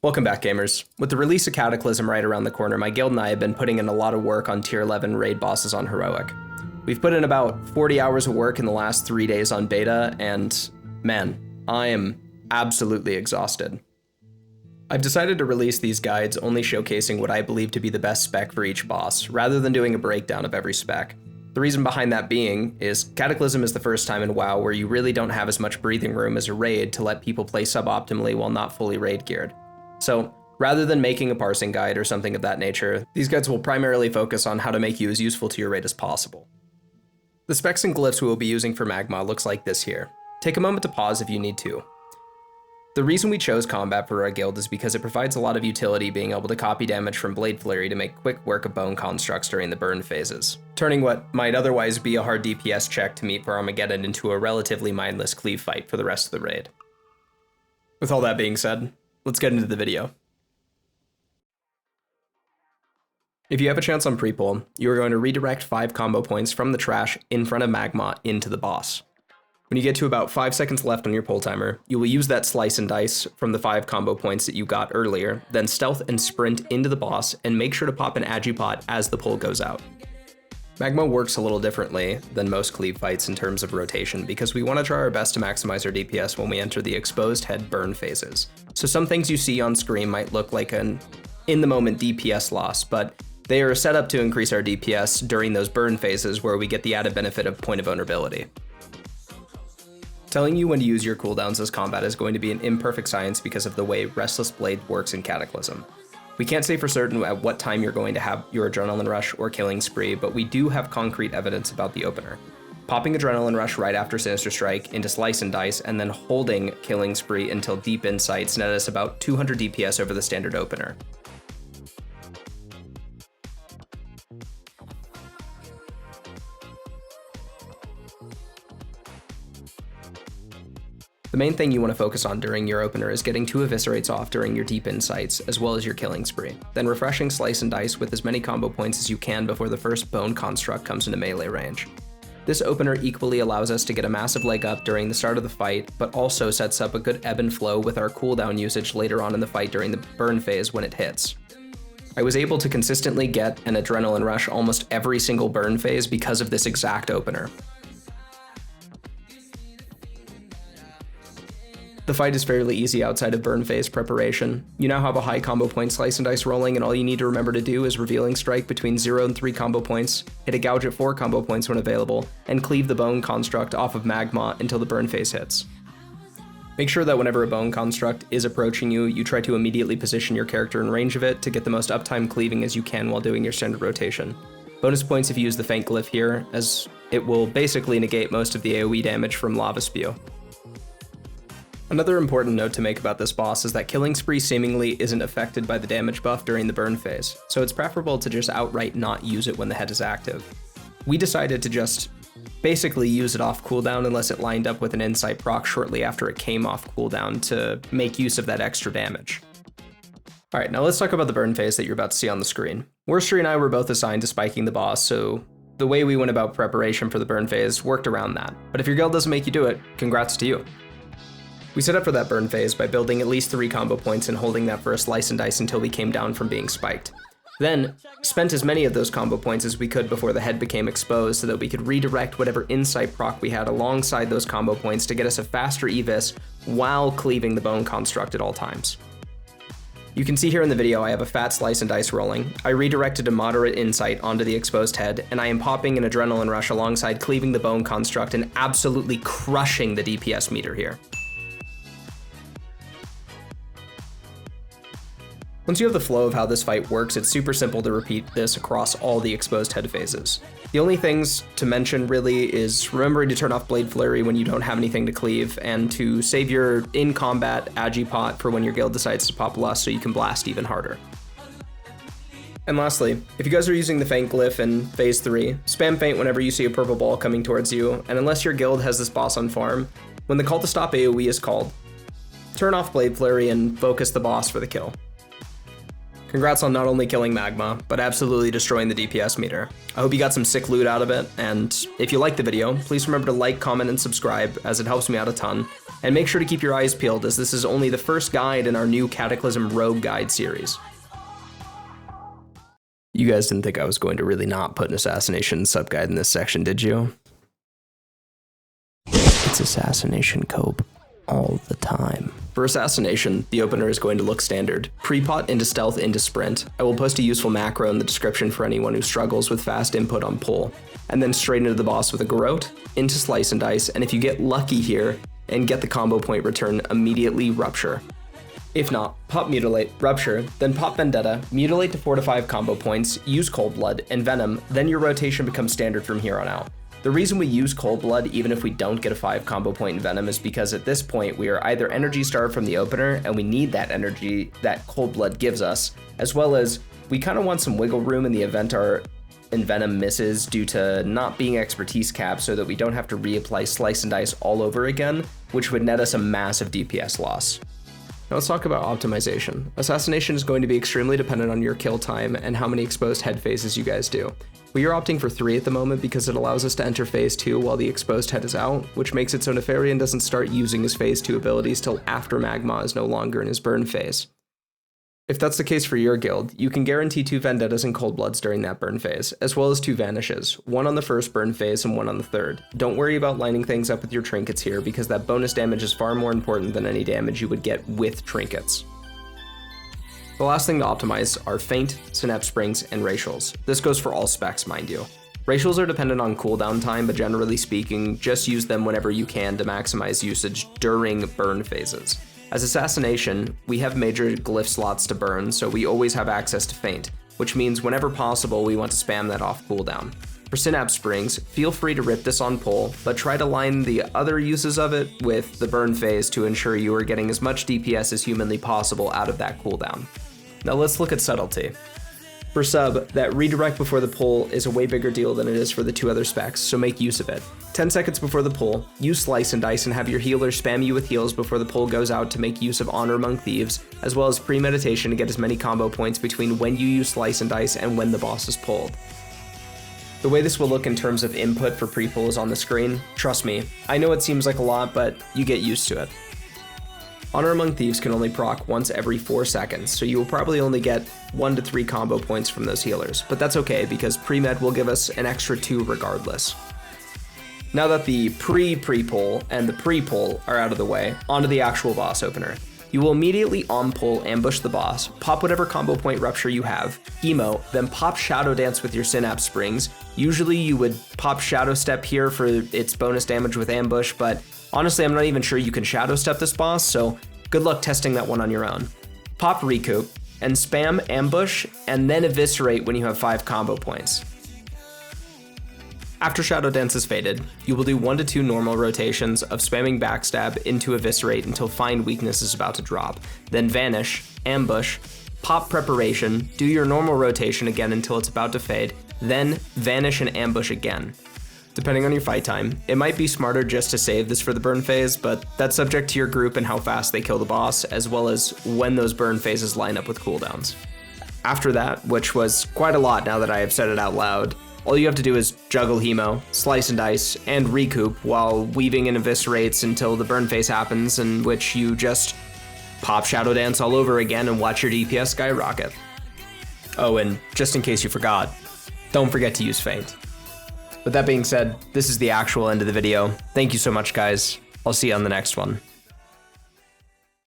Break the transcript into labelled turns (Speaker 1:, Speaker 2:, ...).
Speaker 1: Welcome back, gamers. With the release of Cataclysm right around the corner, my guild and I have been putting in a lot of work on tier 11 raid bosses on Heroic. We've put in about 40 hours of work in the last 3 days on beta, and man, I am absolutely exhausted. I've decided to release these guides only showcasing what I believe to be the best spec for each boss, rather than doing a breakdown of every spec. The reason behind that being is Cataclysm is the first time in WoW where you really don't have as much breathing room as a raid to let people play suboptimally while not fully raid geared. So, rather than making a parsing guide or something of that nature, these guides will primarily focus on how to make you as useful to your raid as possible. The specs and glyphs we will be using for Magmaw looks like this here. Take a moment to pause if you need to. The reason we chose combat for our guild is because it provides a lot of utility being able to copy damage from Blade Flurry to make quick work of bone constructs during the burn phases, turning what might otherwise be a hard DPS check to meet for Armageddon into a relatively mindless cleave fight for the rest of the raid. With all that being said, let's get into the video. If you have a chance on pre-pull, you are going to redirect 5 combo points from the trash in front of Magmaw into the boss. When you get to about 5 seconds left on your pull timer, you will use that slice and dice from the 5 combo points that you got earlier, then stealth and sprint into the boss and make sure to pop an Agipot as the pull goes out. Magmaw works a little differently than most cleave fights in terms of rotation because we want to try our best to maximize our DPS when we enter the exposed head burn phases. So some things you see on screen might look like an in-the-moment DPS loss, but they are set up to increase our DPS during those burn phases where we get the added benefit of point of vulnerability. Telling you when to use your cooldowns as combat is going to be an imperfect science because of the way Restless Blade works in Cataclysm. We can't say for certain at what time you're going to have your Adrenaline Rush or Killing Spree, but we do have concrete evidence about the opener. Popping Adrenaline Rush right after Sinister Strike into Slice and Dice and then holding Killing Spree until Deep Insights net us about 200 DPS over the standard opener. The main thing you want to focus on during your opener is getting 2 Eviscerates off during your Deep Insights, as well as your Killing Spree, then refreshing Slice and Dice with as many combo points as you can before the first Bone Construct comes into melee range. This opener equally allows us to get a massive leg up during the start of the fight, but also sets up a good ebb and flow with our cooldown usage later on in the fight during the burn phase when it hits. I was able to consistently get an Adrenaline Rush almost every single burn phase because of this exact opener. The fight is fairly easy outside of burn phase preparation. You now have a high combo point Slice and Dice rolling, and all you need to remember to do is Revealing Strike between 0 and 3 combo points, hit a Gouge at 4 combo points when available, and cleave the Bone Construct off of Magmaw until the burn phase hits. Make sure that whenever a Bone Construct is approaching you, you try to immediately position your character in range of it to get the most uptime cleaving as you can while doing your standard rotation. Bonus points if you use the Feint Glyph here, as it will basically negate most of the AoE damage from Lava Spew. Another important note to make about this boss is that Killing Spree seemingly isn't affected by the damage buff during the burn phase, so it's preferable to just outright not use it when the head is active. We decided to just basically use it off cooldown unless it lined up with an Insight proc shortly after it came off cooldown to make use of that extra damage. Alright, now let's talk about the burn phase that you're about to see on the screen. Worstery and I were both assigned to spiking the boss, so the way we went about preparation for the burn phase worked around that. But if your guild doesn't make you do it, congrats to you. We set up for that burn phase by building at least 3 combo points and holding that for a Slice and Dice until we came down from being spiked. Then, spent as many of those combo points as we could before the head became exposed so that we could redirect whatever Insight proc we had alongside those combo points to get us a faster Evis while cleaving the Bone Construct at all times. You can see here in the video I have a fat Slice and Dice rolling. I redirected a moderate Insight onto the exposed head, and I am popping an Adrenaline Rush alongside cleaving the Bone Construct and absolutely crushing the DPS meter here. Once you have the flow of how this fight works, it's super simple to repeat this across all the exposed head phases. The only things to mention really is remembering to turn off Blade Flurry when you don't have anything to cleave, and to save your in-combat Agipot for when your guild decides to pop Lust so you can blast even harder. And lastly, if you guys are using the Feint Glyph in Phase 3, spam Feint whenever you see a purple ball coming towards you, and unless your guild has this boss on farm, when the Call to Stop AoE is called, turn off Blade Flurry and focus the boss for the kill. Congrats on not only killing Magmaw, but absolutely destroying the DPS meter. I hope you got some sick loot out of it, and if you liked the video, please remember to like, comment, and subscribe, as it helps me out a ton. And make sure to keep your eyes peeled, as this is only the first guide in our new Cataclysm Rogue Guide series. You guys didn't think I was going to really not put an Assassination sub-guide in this section, did you? It's Assassination Cope all the time. For Assassination, the opener is going to look standard. Pre-pot into stealth into sprint. I will post a useful macro in the description for anyone who struggles with fast input on pull. And then straight into the boss with a garrote, into slice and dice, and if you get lucky here and get the combo point return, immediately rupture. If not, pop mutilate, rupture, then pop vendetta, mutilate to 4 to 5 combo points, use cold blood, and venom, then your rotation becomes standard from here on out. The reason we use Cold Blood even if we don't get a 5 combo point in Venom is because at this point we are either energy starved from the opener and we need that energy that Cold Blood gives us, as well as we kind of want some wiggle room in the event our Venom misses due to not being expertise capped, so that we don't have to reapply Slice and Dice all over again, which would net us a massive DPS loss. Now let's talk about optimization. Assassination is going to be extremely dependent on your kill time and how many exposed head phases you guys do. We are opting for 3 at the moment because it allows us to enter phase 2 while the exposed head is out, which makes it so Nefarian doesn't start using his phase 2 abilities till after Magmaw is no longer in his burn phase. If that's the case for your guild, you can guarantee 2 Vendettas and Cold Bloods during that burn phase, as well as 2 Vanishes, 1 on the first burn phase and 1 on the third. Don't worry about lining things up with your trinkets here, because that bonus damage is far more important than any damage you would get with trinkets. The last thing to optimize are Feint, Synapse Springs, and Racials. This goes for all specs, mind you. Racials are dependent on cooldown time, but generally speaking, just use them whenever you can to maximize usage during burn phases. As Assassination, we have major glyph slots to burn, so we always have access to Feint, which means whenever possible we want to spam that off cooldown. For Synapse Springs, feel free to rip this on pull, but try to line the other uses of it with the burn phase to ensure you are getting as much DPS as humanly possible out of that cooldown. Now let's look at subtlety. For sub, that redirect before the pull is a way bigger deal than it is for the 2 other specs, so make use of it. 10 seconds before the pull, use Slice and Dice and have your healer spam you with heals before the pull goes out to make use of Honor Among Thieves, as well as premeditation to get as many combo points between when you use Slice and Dice and when the boss is pulled. The way this will look in terms of input for pre-pull is on the screen. Trust me, I know it seems like a lot, but you get used to it. Honor Among Thieves can only proc once every 4 seconds, so you will probably only get 1 to 3 combo points from those healers, but that's okay because pre-med will give us an extra 2 regardless. Now that the pre-pull and the pre-pull are out of the way, onto the actual boss opener. You will immediately on-pull ambush the boss, pop whatever combo point rupture you have, emo, then pop Shadow Dance with your Synapse Springs. Usually you would pop Shadow Step here for its bonus damage with ambush, but honestly I'm not even sure you can Shadow Step this boss, so good luck testing that one on your own. Pop Recoup, and spam ambush, and then eviscerate when you have 5 combo points. After Shadow Dance is faded, you will do 1 to 2 normal rotations of spamming backstab into eviscerate until Find Weakness is about to drop, then vanish, ambush, pop preparation, do your normal rotation again until it's about to fade, then vanish and ambush again. Depending on your fight time, it might be smarter just to save this for the burn phase, but that's subject to your group and how fast they kill the boss, as well as when those burn phases line up with cooldowns. After that, which was quite a lot now that I have said it out loud, all you have to do is juggle Hemo, Slice and Dice, and Recoup while weaving in eviscerates until the burn phase happens, in which you just pop Shadow Dance all over again and watch your DPS skyrocket. Oh, and just in case you forgot, don't forget to use Feint. With that being said, this is the actual end of the video. Thank you so much, guys. I'll see you on the next one.